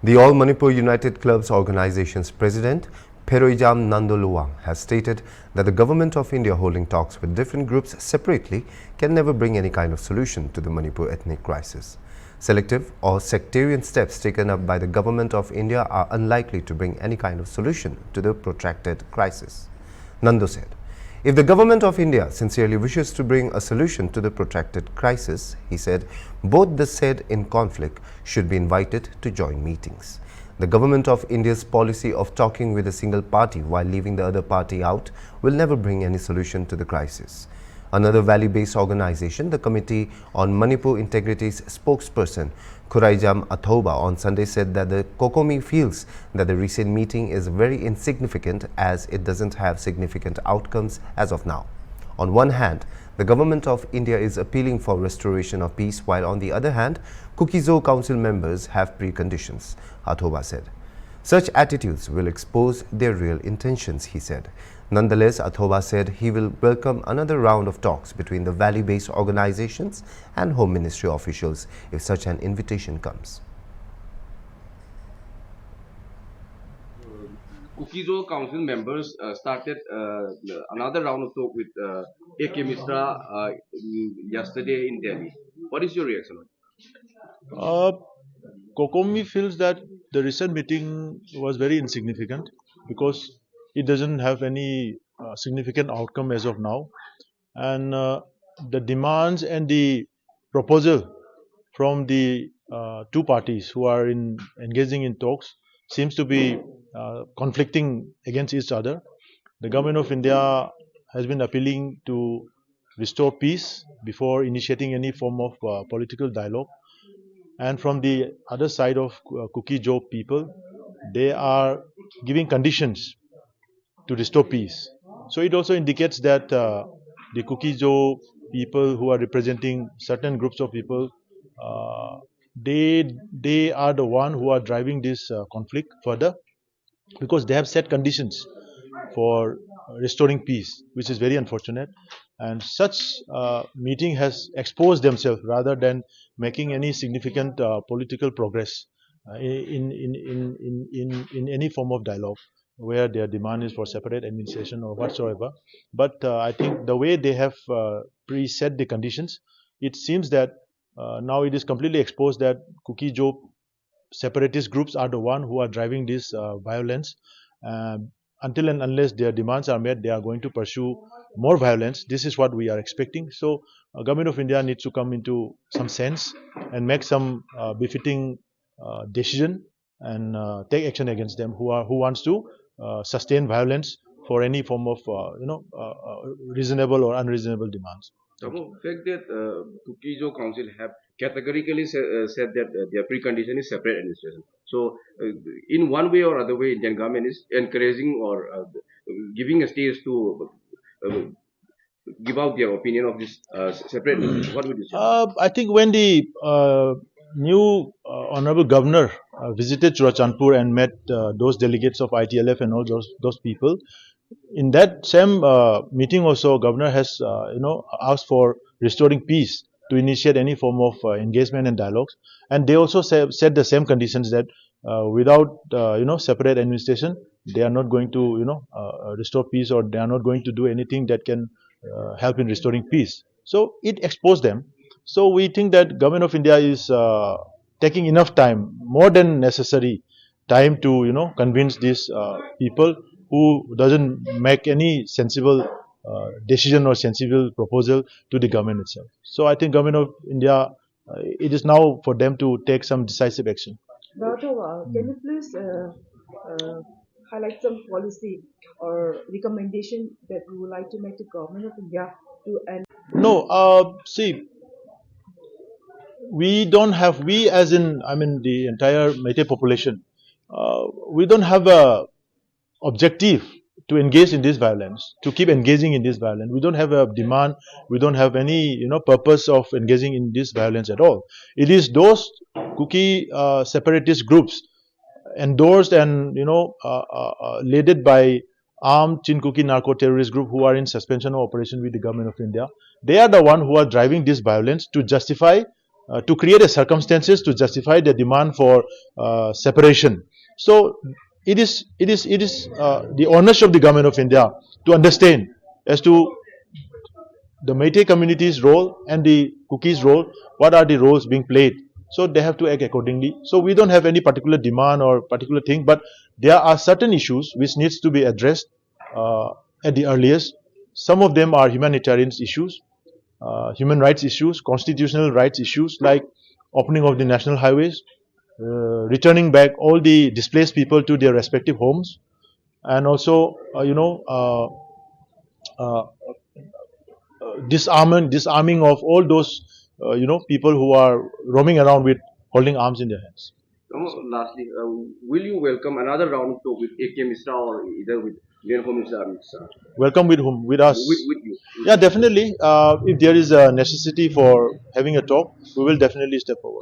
The All Manipur United Clubs Organization's president, Peroijam Nandoluwang, has stated that the government of India holding talks with different groups separately can never bring any kind of solution to the Manipur ethnic crisis. Selective or sectarian steps taken up by the government of India are unlikely to bring any kind of solution to the protracted crisis. Nando said, if the government of India sincerely wishes to bring a solution to the protracted crisis, he said, both the said in conflict should be invited to join meetings. The government of India's policy of talking with a single party while leaving the other party out will never bring any solution to the crisis. Another valley-based organization, the Committee on Manipur Integrity's spokesperson, Khuraijam Athoba, on Sunday said that the COCOMI feels that the recent meeting is very insignificant as it doesn't have significant outcomes as of now. On one hand, the government of India is appealing for restoration of peace, while on the other hand, Kuki Council members have preconditions, Athoba said. Such attitudes will expose their real intentions, he said. Nonetheless, Athoba said he will welcome another round of talks between the valley-based organizations and Home Ministry officials if such an invitation comes. Kuki Council members started another round of talk with AK Misra yesterday in Delhi. What is your reaction? COCOMI feels that the recent meeting was very insignificant because it doesn't have any significant outcome as of now, and the demands and the proposal from the two parties who are engaging in talks seems to be conflicting against each other. The government of India has been appealing to restore peace before initiating any form of political dialogue. And from the other side of Kuki people, they are giving conditions to restore peace. So it also indicates that the Kuki people who are representing certain groups of people, they are the one who are driving this conflict further, because they have set conditions for restoring peace, which is very unfortunate. And such meeting has exposed themselves rather than making any significant political progress in any form of dialogue where their demand is for separate administration or whatsoever. But I think the way they have preset the conditions, it seems that now it is completely exposed that Kuki separatist groups are the one who are driving this violence. Until and unless their demands are met, they are going to pursue more violence. This is what we are expecting. So, government of India needs to come into some sense and make some befitting decision and take action against them who wants to sustain violence for any form of reasonable or unreasonable demands. The fact that Kuki Council have categorically said that their precondition is separate administration. So, in one way or other way, Indian government is encouraging or giving a stage to give out their opinion of this separate administration. What would you say? I think when the new Honorable Governor visited Churachandpur and met those delegates of ITLF and all those people, in that same meeting also, Governor has asked for restoring peace to initiate any form of engagement and dialogues, and they also set the same conditions that without separate administration, they are not going to restore peace, or they are not going to do anything that can help in restoring peace. So it exposed them. So we think that Government of India is taking enough time, more than necessary time, to convince these people who doesn't make any sensible decision or sensible proposal to the government itself. So I think Government of India, it is now for them to take some decisive action. Can you please highlight some policy or recommendation that you would like to make to Government of India to end? No, see, we don't have, we as in, the entire Meitei population, we don't have a objective to engage in this violence, to keep engaging in this violence. We don't have a demand, we don't have any purpose of engaging in this violence at all. It is those Kuki separatist groups endorsed and led by armed Chin Kuki narco-terrorist group who are in suspension of operation with the Government of India. They are the one who are driving this violence to justify to create a circumstances to justify the demand for separation. So it is the onus of the government of India to understand as to the Meitei community's role and the Kuki's role, what are the roles being played. So they have to act accordingly. So we don't have any particular demand or particular thing, but there are certain issues which needs to be addressed at the earliest. Some of them are humanitarian issues, human rights issues, constitutional rights issues like opening of the national highways, returning back all the displaced people to their respective homes, and also disarming of all those people who are roaming around with holding arms in their hands. Lastly, will you welcome another round of talk with AK Misra or either with Indian Home Minister Amit Shah? Welcome with whom? With us? With you. Yeah, definitely. If there is a necessity for having a talk, we will definitely step forward.